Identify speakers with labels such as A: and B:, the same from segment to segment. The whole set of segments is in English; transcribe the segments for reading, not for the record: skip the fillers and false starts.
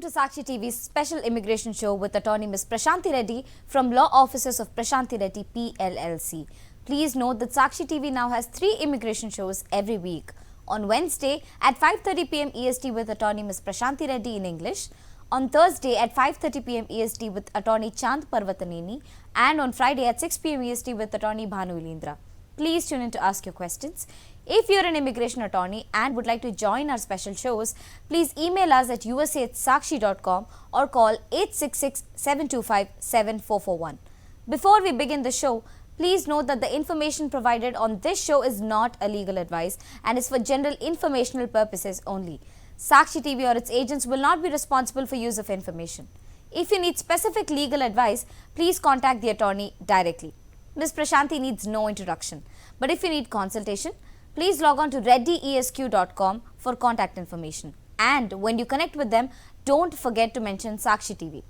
A: to Sakshi TV's special immigration show with attorney Ms. Prashanthi Reddy from Law Offices of Prashanthi Reddy PLLC. Please note that Sakshi TV now has 3 immigration shows every week. On Wednesday at 5:30 p.m. EST with attorney Ms. Prashanthi Reddy in English, on Thursday at 5:30 p.m. EST with attorney Chand Parvataneni, and on Friday at 6 p.m. EST with attorney Bhanu Ilindra. Please tune in to ask your questions. If you're an immigration attorney and would like to join our special shows, please email us at usa@sakshi.com or call 866-725-7441. Before we begin the show, please note that the information provided on this show is not a legal advice and is for general informational purposes only. Sakshi TV or its agents will not be responsible for use of information. If you need specific legal advice, please contact the attorney directly. Ms. Prashanthi needs no introduction, but if you need consultation, please log on to reddyesq.com for contact information. And when you connect with them, don't forget to mention Sakshi TV.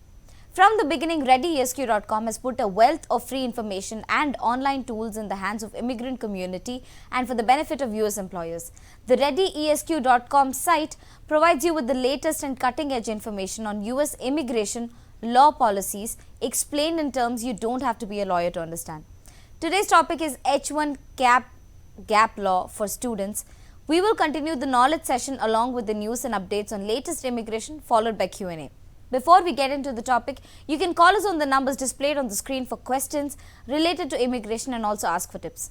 A: From the beginning, reddyesq.com has put a wealth of free information and online tools in the hands of immigrant community and for the benefit of US employers. The reddyesq.com site provides you with the latest and cutting-edge information on US immigration law policies explained in terms you don't have to be a lawyer to understand. Today's topic is H1 gap law for students. We will continue the knowledge session along with the news and updates on latest immigration, followed by Q&A. Before we get into the topic, you can call us on the numbers displayed on the screen for questions related to immigration and also ask for tips.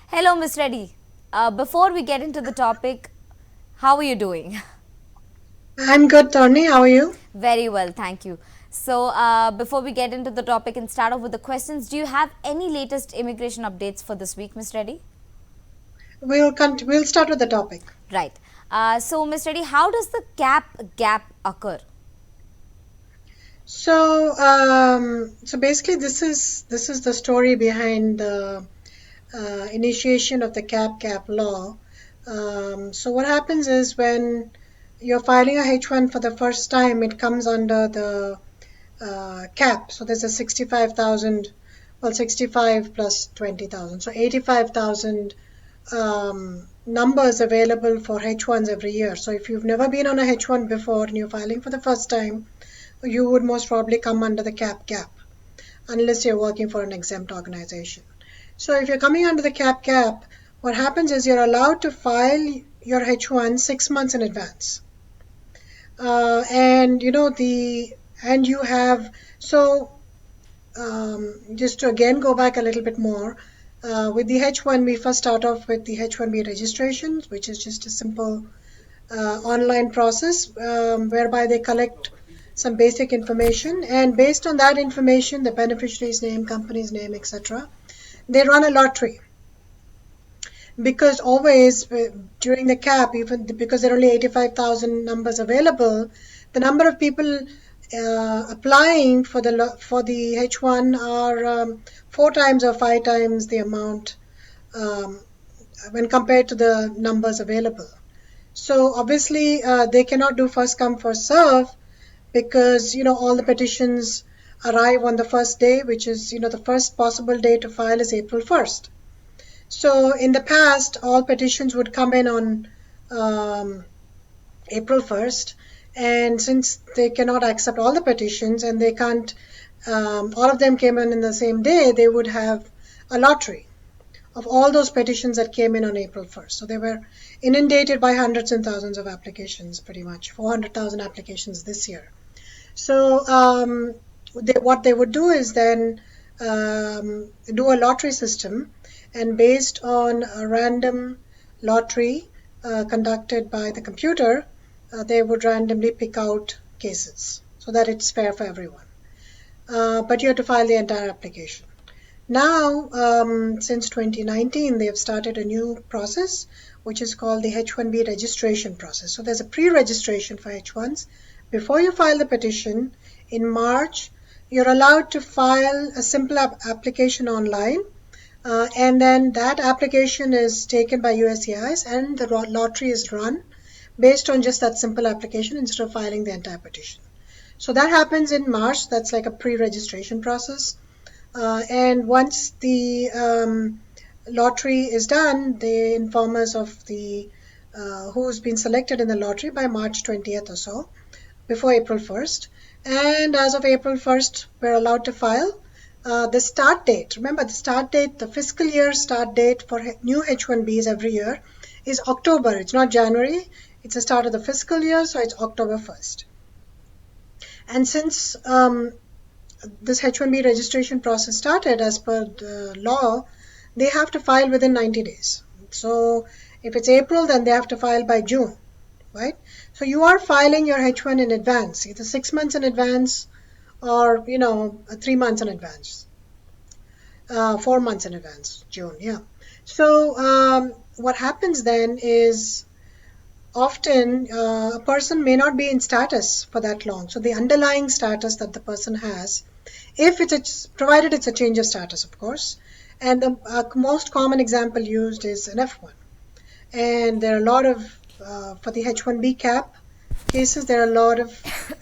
A: Hello, Ms. Reddy. Before we get into the topic, how are you doing?
B: I'm good, Tony. How are you?
A: Very well, thank you. So, before we get into the topic and start off with the questions, do you have any latest immigration updates for this week, Ms. Reddy?
B: We'll start with the topic.
A: Right. So, Ms. Reddy, how does the gap occur?
B: So, basically, this is the story behind the initiation of the gap law. So, what happens is when you're filing a H1 for the first time, it comes under the cap. So, there's a 65,000, well, 65 plus 20,000. So, 85,000 numbers available for H1s every year. So, if you've never been on a H1 before and you're filing for the first time, you would most probably come under the gap, unless you're working for an exempt organization. So if you're coming under the gap, what happens is you're allowed to file your H1 6 months in advance. Just to again go back a little bit more, with the H1, we first start off with the H1B registration, which is just a simple online process whereby they collect some basic information, and based on that information, the beneficiary's name, company's name, etc., they run a lottery. Because always during the cap, even because there are only 85,000 numbers available, the number of people applying for the H1 are 4 times or 5 times the amount when compared to the numbers available. So obviously they cannot do first come first serve, because all the petitions arrive on the first day, which is the first possible day to file is April 1st. So in the past, all petitions would come in on April 1st, and since they cannot accept all the petitions and they can't, all of them came in the same day, they would have a lottery of all those petitions that came in on April 1st. So they were inundated by hundreds and thousands of applications, pretty much 400,000 applications this year. So what they would do is then do a lottery system, and based on a random lottery conducted by the computer, they would randomly pick out cases so that it's fair for everyone. But you have to file the entire application. Now, since 2019, they have started a new process, which is called the H1B registration process. So there's a pre-registration for H1s. Before you file the petition, in March, you're allowed to file a simple application online, and then that application is taken by USCIS and the lottery is run based on just that simple application instead of filing the entire petition. So that happens in March. That's like a pre-registration process. And once the lottery is done, they inform us of the who's been selected in the lottery by March 20th or so. before April 1st. And as of April 1st, we're allowed to file. The start date, remember the start date, the fiscal year start date for new H1Bs every year is October. It's not January. It's the start of the fiscal year, so it's October 1st. And since this H1B registration process started as per the law, they have to file within 90 days. So if it's April, then they have to file by June, right? So you are filing your H1 in advance, either 6 months in advance or, 3 months in advance, 4 months in advance, June, yeah. So what happens then is often a person may not be in status for that long. So the underlying status that the person has, if it's provided it's a change of status, of course, and the most common example used is an F1. And there are a lot of, for the H1B cap cases, there are a lot of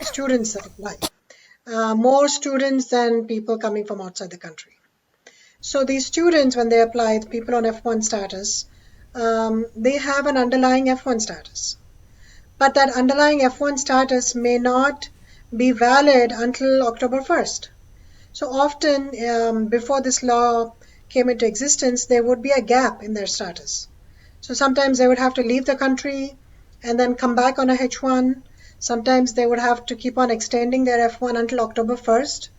B: students that apply. More students than people coming from outside the country. So these students, when they apply, the people on F1 status, they have an underlying F1 status. But that underlying F1 status may not be valid until October 1st. So often, before this law came into existence, there would be a gap in their status. So sometimes they would have to leave the country and then come back on a H1. Sometimes they would have to keep on extending their F1 until October 1st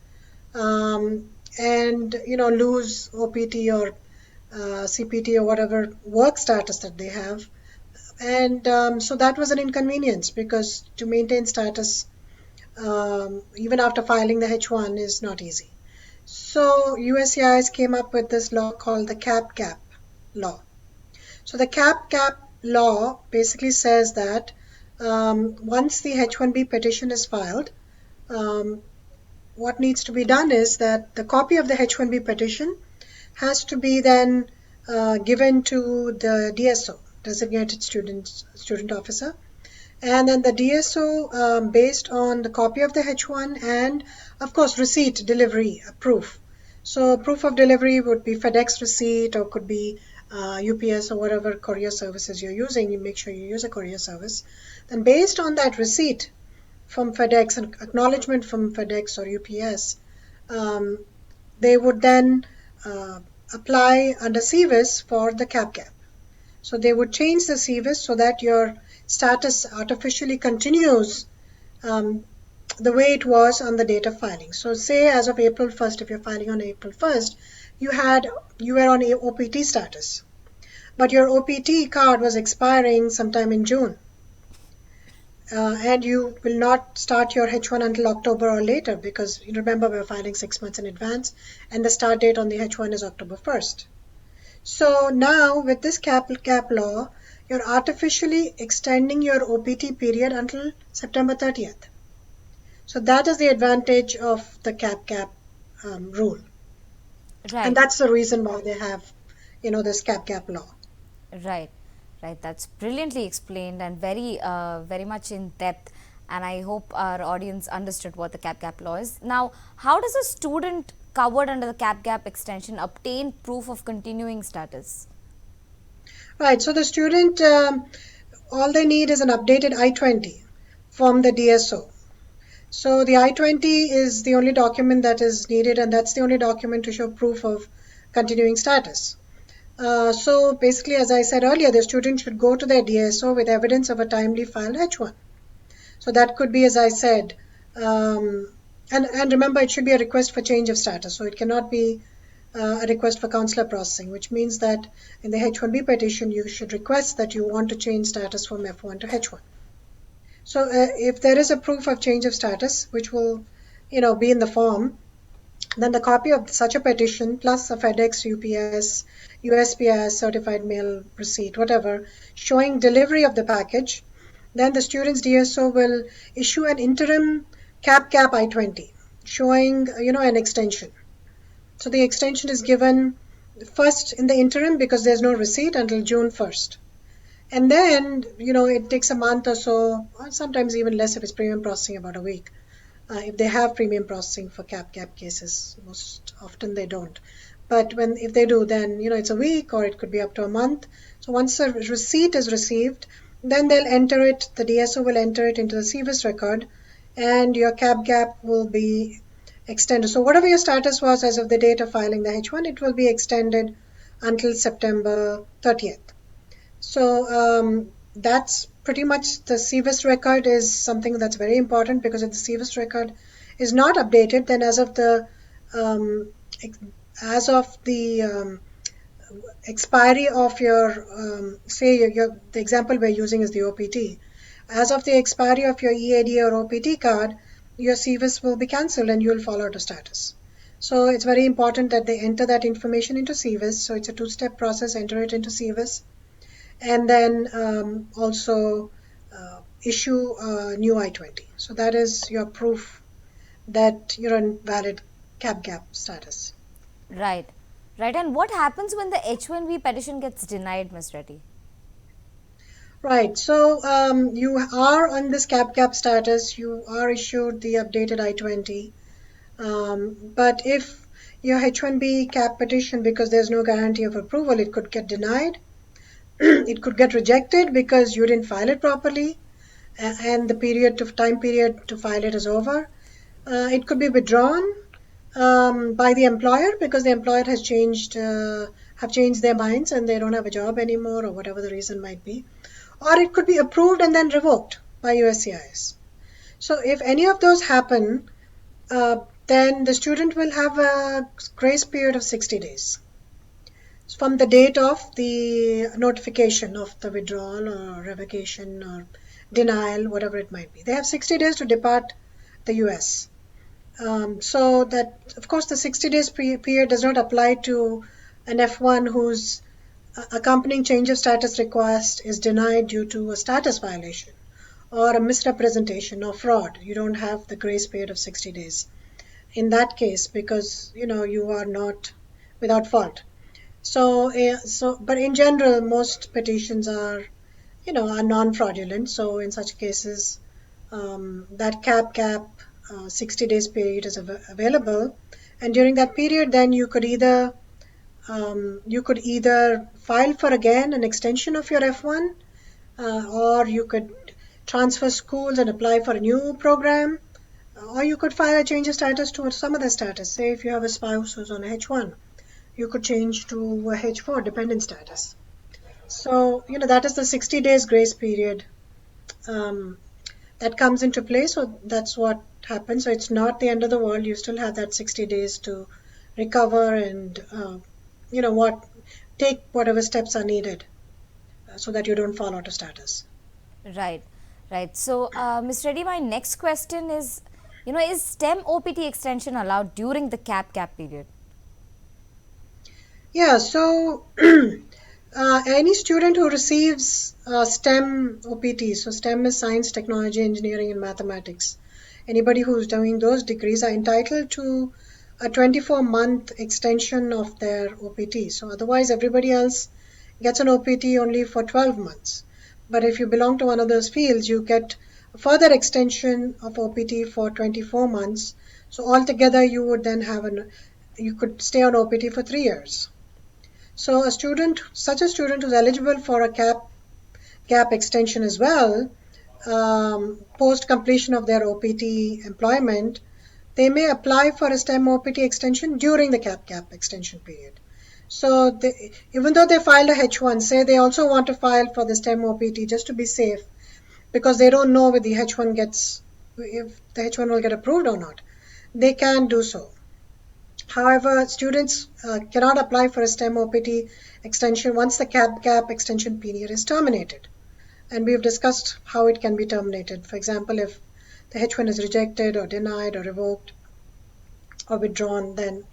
B: and, lose OPT or CPT or whatever work status that they have. And so that was an inconvenience because to maintain status even after filing the H1 is not easy. So USCIS came up with this law called the cap law. So the cap law basically says that once the H1B petition is filed, what needs to be done is that the copy of the H1B petition has to be then given to the DSO, designated student officer, and then the DSO, based on the copy of the H1 and of course receipt, delivery, proof. So proof of delivery would be FedEx receipt or could be UPS or whatever courier services you're using. You make sure you use a courier service. Then based on that receipt from FedEx and acknowledgement from FedEx or UPS, they would then apply under CVIS for the cap. So they would change the CVIS so that your status artificially continues the way it was on the date of filing. So say as of April 1st, if you're filing on April 1st, you were on a OPT status, but your OPT card was expiring sometime in June. And you will not start your H1 until October or later because remember we're filing 6 months in advance and the start date on the H1 is October 1st. So now with this cap law, you're artificially extending your OPT period until September 30th. So that is the advantage of the cap rule.
A: Right.
B: And that's the reason why they have, this cap law.
A: Right. That's brilliantly explained and very much in depth. And I hope our audience understood what the cap law is. Now, how does a student covered under the cap extension obtain proof of continuing status?
B: Right. So the student, all they need is an updated I-20 from the DSO. So the I-20 is the only document that is needed, and that's the only document to show proof of continuing status. So basically, as I said earlier, the student should go to their DSO with evidence of a timely filed H1. So that could be, as I said, and remember, it should be a request for change of status. So it cannot be a request for consular processing, which means that in the H1B petition, you should request that you want to change status from F1 to H1. So if there is a proof of change of status, which will, be in the form, then the copy of such a petition plus a FedEx, UPS, USPS, certified mail receipt, whatever, showing delivery of the package, then the student's DSO will issue an interim cap I-20 showing, an extension. So the extension is given first in the interim because there's no receipt until June 1st. And then, it takes a month or so, or sometimes even less if it's premium processing, about a week. If they have premium processing for cap cases, most often they don't. But if they do, then, it's a week or it could be up to a month. So once a receipt is received, then they'll enter it, the DSO will enter it into the CVIS record and your cap gap will be extended. So whatever your status was as of the date of filing the H1, it will be extended until September 30th. So that's pretty much the CVIS record is something that's very important, because if the CVIS record is not updated, then as of the expiry of your say the example we're using is the OPT. As of the expiry of your EAD or OPT card, your CVIS will be cancelled and you will fall out of status. So it's very important that they enter that information into CVIS. So it's a two-step process: enter it into CVIS, and then also issue a new I-20. So that is your proof that you're in valid cap gap status.
A: Right. Right. And what happens when the H1B petition gets denied, Ms. Reddy?
B: Right. So you are on this cap gap status. You are issued the updated I-20. But if your H1B cap petition, because there's no guarantee of approval, it could get denied. It could get rejected because you didn't file it properly, and the time period to file it is over. It could be withdrawn by the employer because the employer has changed their minds and they don't have a job anymore, or whatever the reason might be. Or it could be approved and then revoked by USCIS. So if any of those happen, then the student will have a grace period of 60 days from the date of the notification of the withdrawal or revocation or denial, whatever it might be. They have 60 days to depart the US. So that, of course, the 60 days period does not apply to an F1 whose accompanying change of status request is denied due to a status violation or a misrepresentation or fraud. You don't have the grace period of 60 days in that case, because you are not without fault. But in general, most petitions are non-fraudulent. So in such cases, that cap gap 60 days period is available, and during that period, then you could either file for again an extension of your F1, or you could transfer schools and apply for a new program, or you could file a change of status to some other status. Say if you have a spouse who's on H1, you could change to a H4 dependent status. So that is the 60 days grace period that comes into play. So that's what happens. So it's not the end of the world. You still have that 60 days to recover and take whatever steps are needed so that you don't fall out of status.
A: Right. So, Ms. Reddy, my next question is, is STEM OPT extension allowed during the cap gap period?
B: Yeah, so any student who receives STEM OPT, so STEM is science, technology, engineering, and mathematics. Anybody who's doing those degrees are entitled to a 24-month extension of their OPT. So otherwise, everybody else gets an OPT only for 12 months. But if you belong to one of those fields, you get a further extension of OPT for 24 months. So altogether, you would then you could stay on OPT for 3 years. So such a student who's eligible for a gap extension as well, post completion of their OPT employment, they may apply for a STEM OPT extension during the cap gap extension period. So even though they filed a H1, say they also want to file for the STEM OPT just to be safe, because they don't know if the H1 will get approved or not, they can do so. However, students cannot apply for a STEM OPT extension once the cap gap extension period is terminated. And we've discussed how it can be terminated. For example, if the H1 is rejected or denied or revoked or withdrawn, then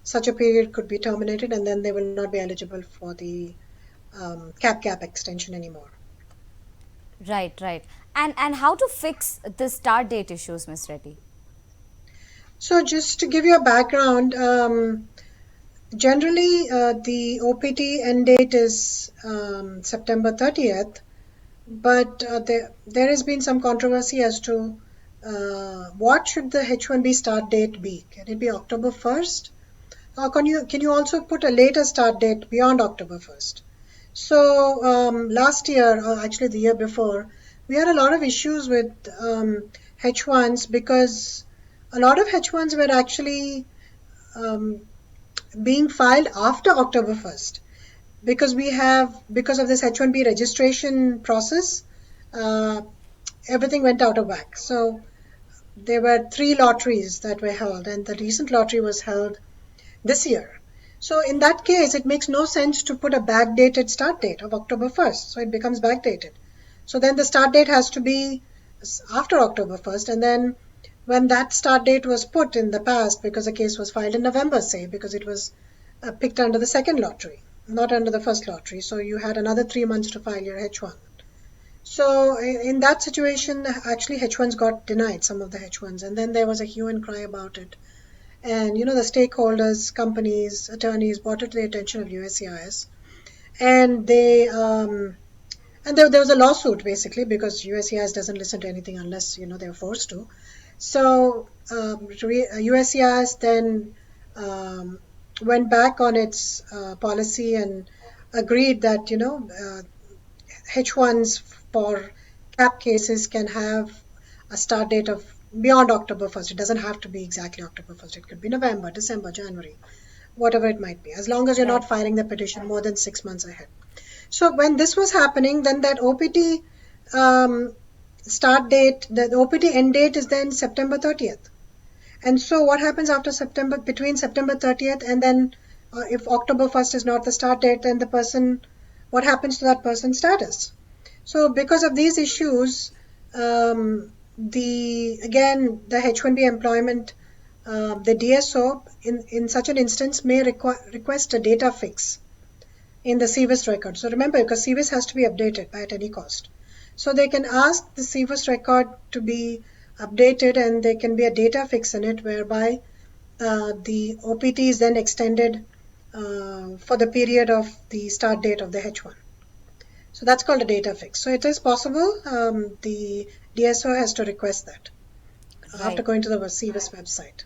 B: such a period could be terminated, and then they will not be eligible for the cap gap extension anymore.
A: Right. And how to fix the start date issues, Ms. Reddy?
B: So just to give you a background, generally the OPT end date is September 30th, but there has been some controversy as to what should the H1B start date be. Can it be October 1st? Or can you also put a later start date beyond October 1st? So last year, or actually the year before, we had a lot of issues with H1s because a lot of H1s were actually being filed after October 1st because because of this H1B registration process, everything went out of whack. So there were 3 lotteries that were held, and the recent lottery was held this year. So in that case, it makes no sense to put a backdated start date of October 1st. So it becomes backdated. So then the start date has to be after October 1st. And then when that start date was put in the past, because the case was filed in November, say, because it was picked under the second lottery, not under the first lottery. So you had another 3 months to file your H1. So in that situation, actually H1s got denied, some of the H1s. And then there was a hue and cry about it. And the stakeholders, companies, attorneys brought it to the attention of USCIS, and there was a lawsuit basically because USCIS doesn't listen to anything unless they're forced to. So USCIS then went back on its policy and agreed that H1s for cap cases can have a start date of beyond October 1st. It doesn't have to be exactly October 1st. It could be November, December, January, whatever it might be, as long as you're not filing the petition more than 6 months ahead. So when this was happening, then that OPT start date, the OPT end date is then September 30th. And so what happens between September 30th and then if October 1st is not the start date, then what happens to that person's status? So because of these issues, the H1B employment, the DSO in such an instance may request a data fix in the CVIS record. So remember, because CVIS has to be updated at any cost. So they can ask the CVIS record to be updated, and there can be a data fix in it whereby the OPT is then extended for the period of the start date of the H1. So that's called a data fix. So it is possible. The DSO has to request that after going to the CVIS website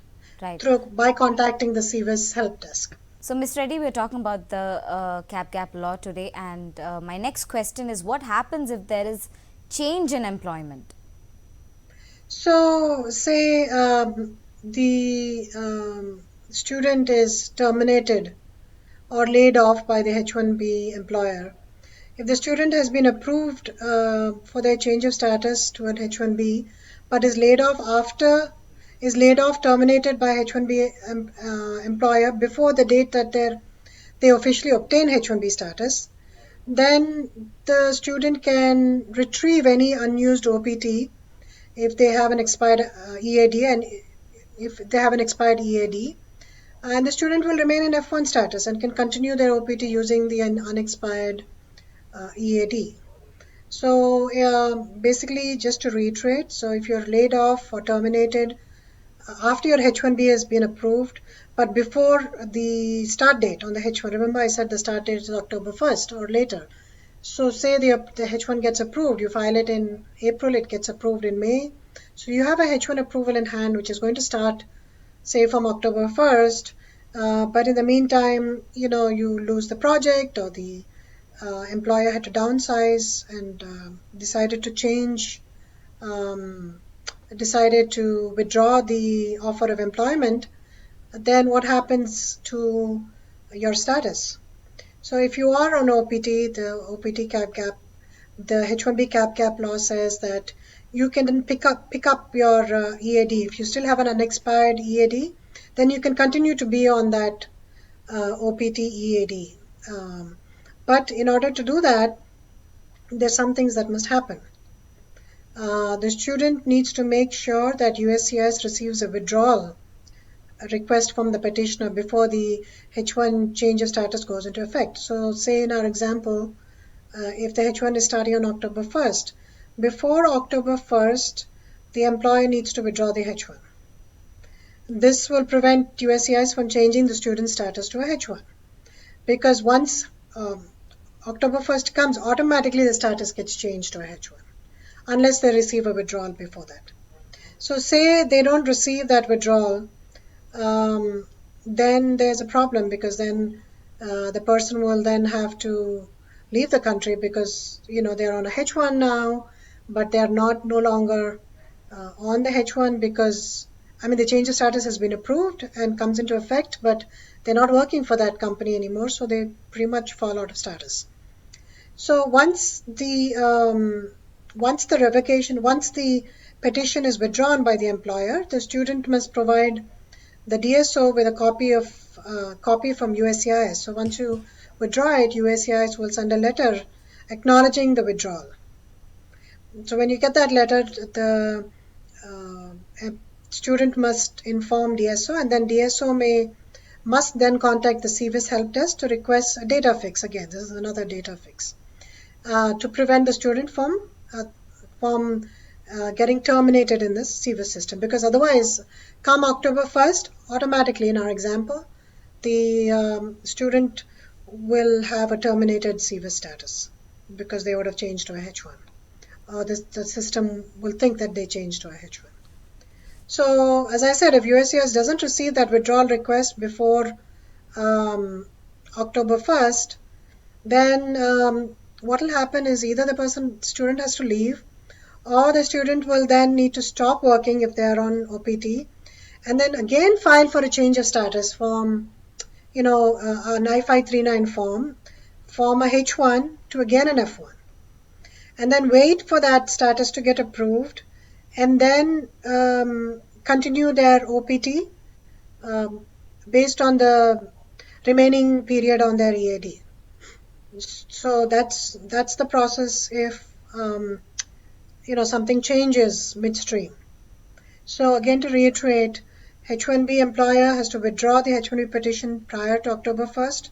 B: by contacting the CVIS help desk.
A: So, Ms. Reddy, we're talking about the cap gap law today, and my next question is, what happens if there is change in employment?
B: So, say the student is terminated or laid off by the H1B employer. If the student has been approved for their change of status to an H1B, but is laid off terminated by H1B employer before the date that they officially obtain H1B status, then the student can retrieve any unused OPT if they have an expired EAD, and and the student will remain in F1 status and can continue their OPT using the unexpired EAD. So basically, just to reiterate, so if you're laid off or terminated after your H1B has been approved, but before the start date on the H1, remember I said the start date is October 1st or later. So say the H1 gets approved, you file it in April, it gets approved in May. So you have a H1 approval in hand, which is going to start, say, from October 1st. But in the meantime, you lose the project, or the employer had to downsize and decided to withdraw the offer of employment. Then what happens to your status? So if you are on OPT, the OPT cap gap, the H1B cap gap law says that you can then pick up your EAD. If you still have an unexpired EAD, then you can continue to be on that OPT EAD. But in order to do that, there's some things that must happen. The student needs to make sure that USCIS receives a withdrawal request from the petitioner before the H1 change of status goes into effect. So say in our example, if the H1 is starting on October 1st, before October 1st, the employer needs to withdraw the H1. This will prevent USCIS from changing the student status to a H1, because once October 1st comes, automatically the status gets changed to a H1, unless they receive a withdrawal before that. So say they don't receive that withdrawal, then there's a problem, because then the person will then have to leave the country because they're on a H1 now, but they're no longer on the H1 because, the change of status has been approved and comes into effect, but they're not working for that company anymore, so they pretty much fall out of status. So once the petition is withdrawn by the employer, the student must provide the DSO with a copy from USCIS. So once you withdraw it, USCIS will send a letter acknowledging the withdrawal. So when you get that letter, the student must inform DSO, and then DSO must then contact the CVIS help desk to request a data fix. Again, this is another data fix to prevent the student from getting terminated in this CVIS system, because otherwise, come October 1st, automatically in our example, the student will have a terminated CVIS status because they would have changed to a H1. The system will think that they changed to a H1. So, as I said, if USCIS doesn't receive that withdrawal request before October 1st, then what will happen is either the student has to leave, or the student will then need to stop working if they are on OPT, and then again file for a change of status form, a 9539 form a H1 to again an F1, and then wait for that status to get approved, and then continue their OPT based on the remaining period on their EAD. So that's the process if something changes midstream. So again, to reiterate, H1B employer has to withdraw the H1B petition prior to October 1st.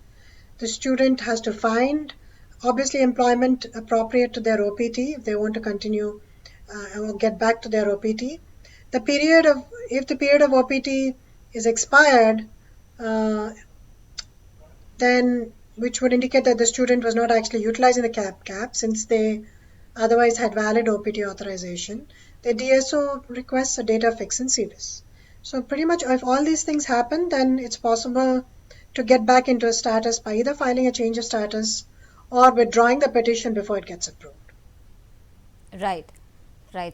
B: The student has to find obviously employment appropriate to their OPT if they want to continue or get back to their OPT. If the period of OPT is expired, then which would indicate that the student was not actually utilizing the cap since they otherwise had valid OPT authorization, the DSO requests a data fix in CVIS. So pretty much if all these things happen, then it's possible to get back into a status by either filing a change of status or withdrawing the petition before it gets approved.
A: Right.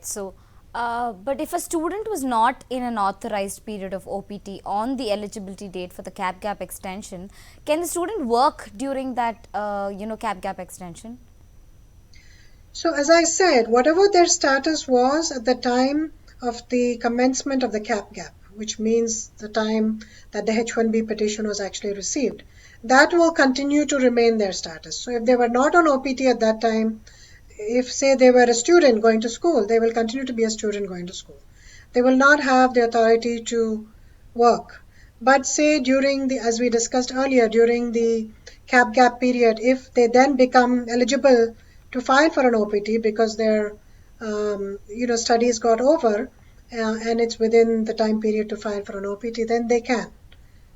A: So, but if a student was not in an authorized period of OPT on the eligibility date for the cap gap extension, can the student work during that, cap gap extension?
B: So as I said, whatever their status was at the time of the commencement of the cap gap, which means the time that the H1B petition was actually received, that will continue to remain their status. So if they were not on OPT at that time, if say they were a student going to school, they will continue to be a student going to school. They will not have the authority to work. But say as we discussed earlier, during the cap gap period, if they then become eligible to file for an OPT because their studies got over and it's within the time period to file for an OPT, then they can.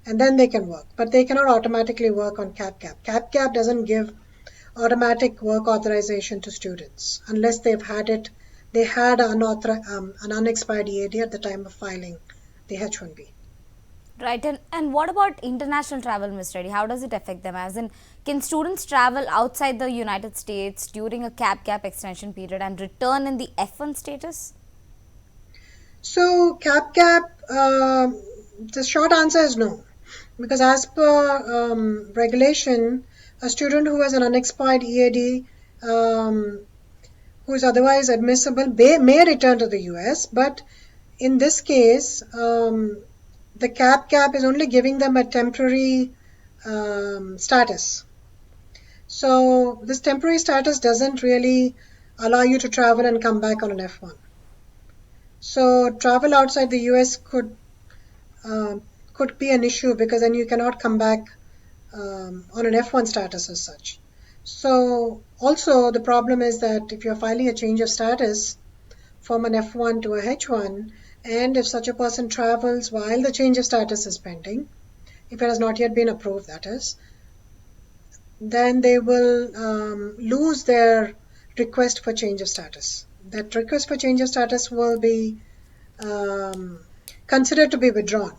B: And then they can work. But they cannot automatically work on cap gap. Cap gap doesn't give automatic work authorization to students unless they had an unexpired EAD at the time of filing the H1B.
A: Right, and what about international travel, Ms. Reddy? How does it affect them? As in, can students travel outside the United States during a cap gap extension period and return in the F1 status?
B: So cap gap, the short answer is no, because as per regulation, a student who has an unexpired EAD who is otherwise admissible may return to the US, but in this case, the cap gap is only giving them a temporary status. So this temporary status doesn't really allow you to travel and come back on an F1. So travel outside the US could be an issue because then you cannot come back on an F1 status as such. So also the problem is that if you're filing a change of status from an F1 to a H1, and if such a person travels while the change of status is pending, if it has not yet been approved, that is, then they will lose their request for change of status. That request for change of status will be considered to be withdrawn.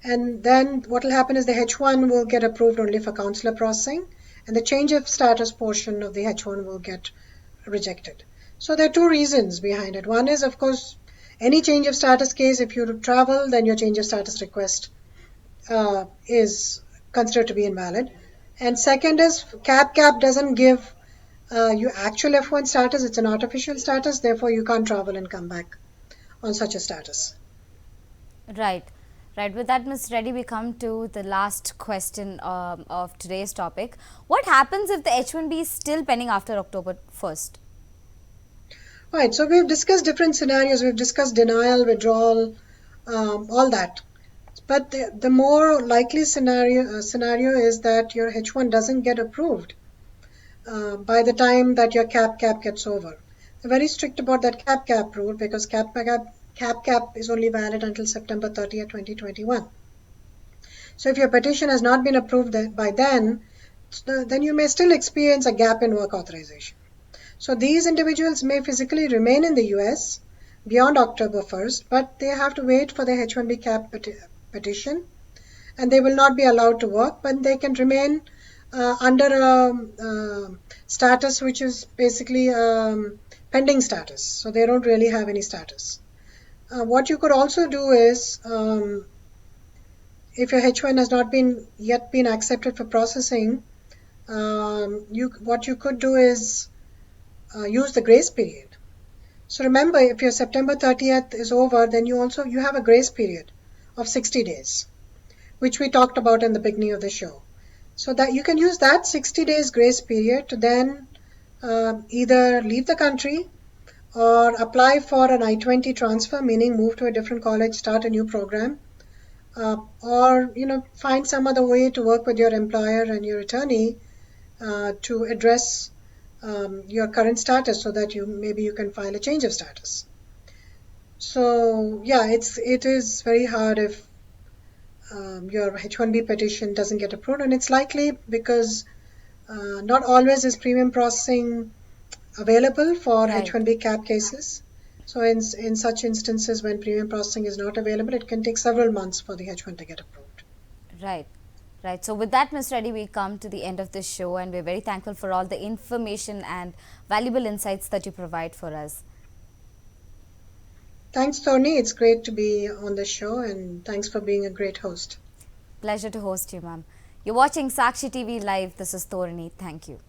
B: And then what will happen is the H1 will get approved only for consular processing, and the change of status portion of the H1 will get rejected. So there are two reasons behind it. One is, of course, Any change of status case, if you travel, then your change of status request is considered to be invalid. And second is cap doesn't give you actual F1 status. It's an artificial status. Therefore, you can't travel and come back on such a status.
A: Right. Right. With that, Ms. Reddy, we come to the last question of today's topic. What happens if the H-1B is still pending after October 1st?
B: Right. So we've discussed different scenarios. We've discussed denial, withdrawal, all that. But the more likely scenario is that your H1 doesn't get approved by the time that your cap gets over. They're very strict about that cap rule because cap is only valid until September 30th, 2021. So if your petition has not been approved by then you may still experience a gap in work authorization. So these individuals may physically remain in the US beyond October 1st, but they have to wait for the H1B cap petition, and they will not be allowed to work, but they can remain under a status which is basically pending status. So they don't really have any status. What you could also do is, if your H1 has not yet been accepted for processing, what you could do is use the grace period. So remember, if your September 30th is over, then you have a grace period of 60 days, which we talked about in the beginning of the show. So that you can use that 60 days grace period to then either leave the country or apply for an I-20 transfer, meaning move to a different college, start a new program, or find some other way to work with your employer and your attorney to address your current status so that maybe you can file a change of status. So yeah, it is very hard if your H-1B petition doesn't get approved, and it's likely because not always is premium processing available for
A: Right.
B: H-1B cap cases. So in such instances, when premium processing is not available, it can take several months for the H-1 to get approved.
A: Right. Right. So with that, Ms. Reddy, we come to the end of this show, and we're very thankful for all the information and valuable insights that you provide for us.
B: Thanks, Tony. It's great to be on the show, and thanks for being a great host.
A: Pleasure to host you, ma'am. You're watching Sakshi TV Live. This is Thorani. Thank you.